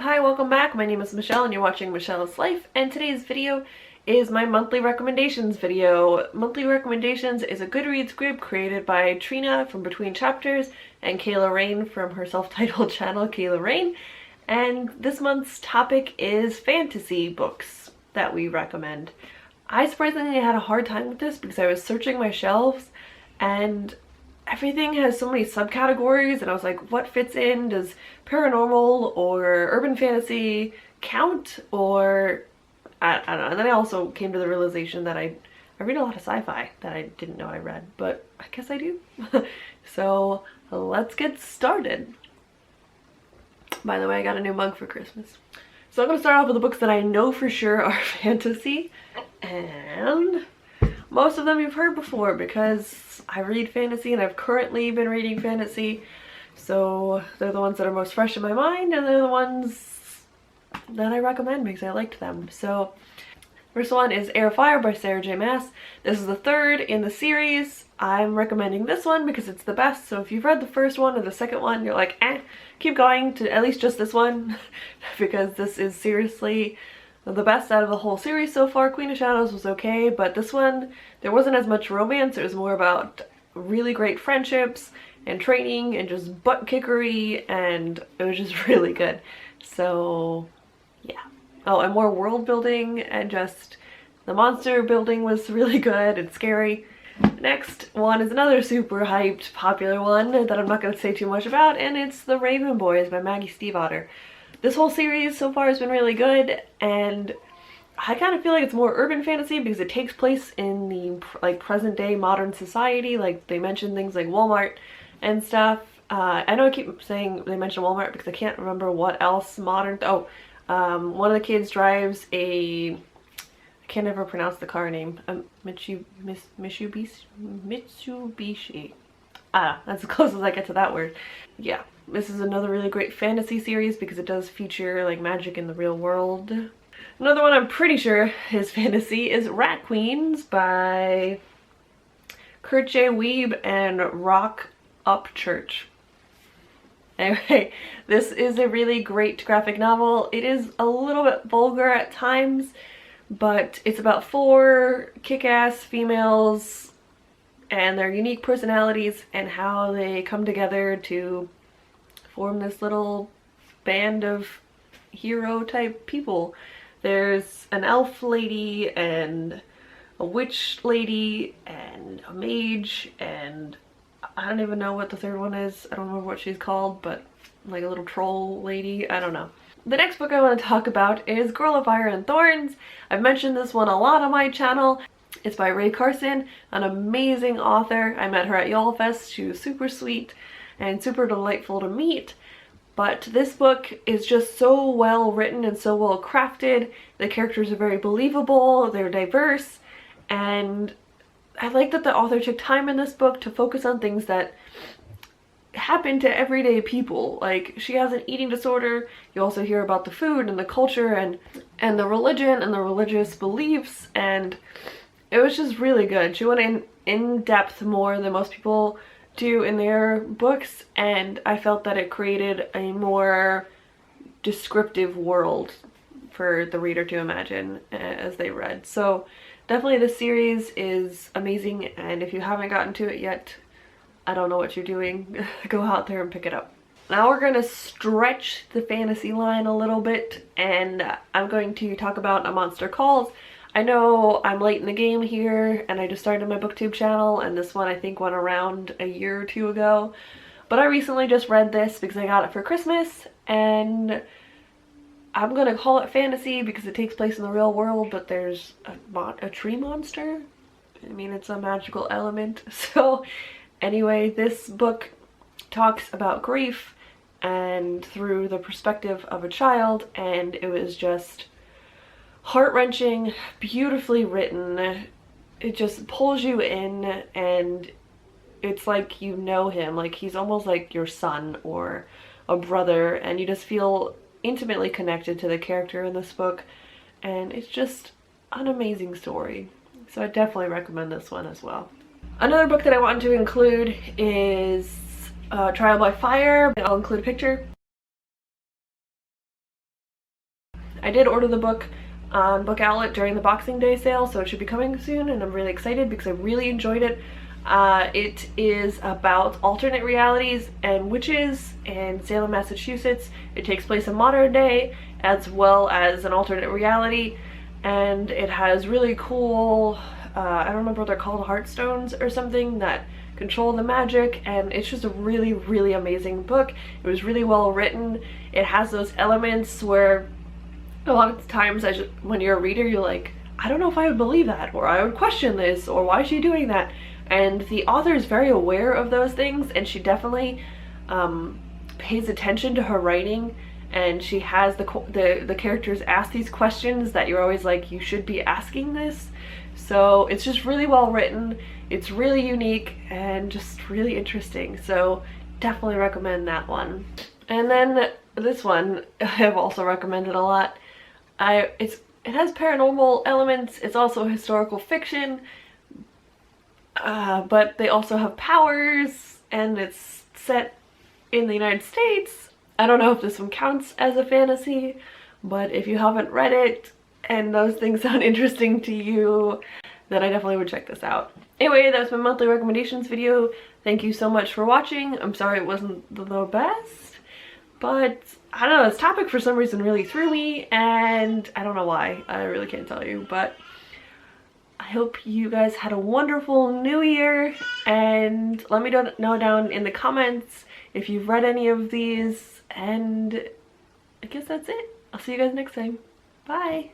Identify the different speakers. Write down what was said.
Speaker 1: Hi, welcome back. My name is Michelle and you're watching Michelle's Life, and today's video is my monthly recommendations video. Monthly Recommendations is a Goodreads group created by Trina from Between Chapters and Kayla Rayne from her self-titled channel, Kayla Rayne. And this month's topic is fantasy books that we recommend. I surprisingly had a hard time with this because I was searching my shelves and everything has so many subcategories, and I was like, what fits in? Does paranormal or urban fantasy count? Or I don't know. And then I also came to the realization that I read a lot of sci-fi that I didn't know I read, but I guess I do. So let's get started. By the way, I got a new mug for Christmas. So I'm going to start off with the books that I know for sure are fantasy, and most of them you've heard before because I read fantasy and I've currently been reading fantasy. So they're the ones that are most fresh in my mind, and they're the ones that I recommend because I liked them. So first one is Air of Fire by Sarah J Maas. This is the third in the series. I'm recommending this one because it's the best. So if you've read the first one or the second one, you're like, keep going to at least just this one because this is seriously the best out of the whole series so far. Queen of Shadows was okay, but this one, there wasn't as much romance. It was more about really great friendships and training and just butt kickery, and it was just really good. So yeah. Oh, and more world building, and just the monster building was really good and scary. Next one is another super hyped, popular one that I'm not going to say too much about, and it's The Raven Boys by Maggie Stiefvater. This whole series so far has been really good, and I kind of feel like it's more urban fantasy because it takes place in the present day modern society. Like, they mention things like Walmart and stuff. I know I keep saying they mention Walmart because I can't remember what else modern. One of the kids drives a, I can't ever pronounce the car name, Mitsubishi. That's as close as I get to that word. Yeah, this is another really great fantasy series because it does feature like magic in the real world. Another one I'm pretty sure is fantasy is Rat Queens by Kurt J. Wiebe and Rock Upchurch. Anyway, this is a really great graphic novel. It is a little bit vulgar at times, but it's about 4 kick-ass females and their unique personalities and how they come together to form this little band of hero type people. There's an elf lady and a witch lady and a mage, and I don't even know what the third one is. I don't remember what she's called, but like a little troll lady. I don't know. The next book I want to talk about is Girl of Fire and Thorns. I've mentioned this one a lot on my channel. It's by Rae Carson, an amazing author. I met her at YALLFest. She was super sweet and super delightful to meet. But this book is just so well written and so well crafted. The characters are very believable, they're diverse, and I like that the author took time in this book to focus on things that happen to everyday people. Like, she has an eating disorder. You also hear about the food and the culture and the religion and the religious beliefs, and it was just really good. She went in depth more than most people do in their books, and I felt that it created a more descriptive world for the reader to imagine as they read. So definitely this series is amazing, and if you haven't gotten to it yet, I don't know what you're doing. Go out there and pick it up. Now we're going to stretch the fantasy line a little bit, and I'm going to talk about A Monster Calls. I know I'm late in the game here, and I just started my booktube channel, and this one I think went around a year or two ago. But I recently just read this because I got it for Christmas, and I'm gonna call it fantasy because it takes place in the real world, but there's a tree monster. I mean, it's a magical element. So anyway, this book talks about grief and through the perspective of a child, and it was just heart-wrenching, beautifully written. It just pulls you in, and it's like you know him. Like, he's almost like your son or a brother, and you just feel intimately connected to the character in this book, and it's just an amazing story. So I definitely recommend this one as well. Another book that I wanted to include is Trial by Fire. I'll include a picture. I did order the book on Book Outlet during the Boxing Day sale, so it should be coming soon, and I'm really excited because I really enjoyed it. It is about alternate realities and witches in Salem, Massachusetts. It takes place in modern day as well as an alternate reality, and it has really cool, I don't remember what they're called, heartstones or something that control the magic, and it's just a really, really amazing book. It was really well written. It has those elements where a lot of times when you're a reader, you're like, I don't know if I would believe that, or I would question this, or why is she doing that? And the author is very aware of those things, and she definitely pays attention to her writing, and she has the characters ask these questions that you're always like, you should be asking this. So it's just really well written, it's really unique, and just really interesting. So definitely recommend that one. And then this one I've also recommended a lot. It has paranormal elements, it's also historical fiction, but they also have powers, and it's set in the United States. I don't know if this one counts as a fantasy, but if you haven't read it and those things sound interesting to you, then I definitely would check this out. Anyway, that was my monthly recommendations video. Thank you so much for watching. I'm sorry it wasn't the best, but I don't know, this topic for some reason really threw me, and I don't know why. I really can't tell you, but I hope you guys had a wonderful new year, and let me know down in the comments if you've read any of these, and I guess that's it. I'll see you guys next time. Bye!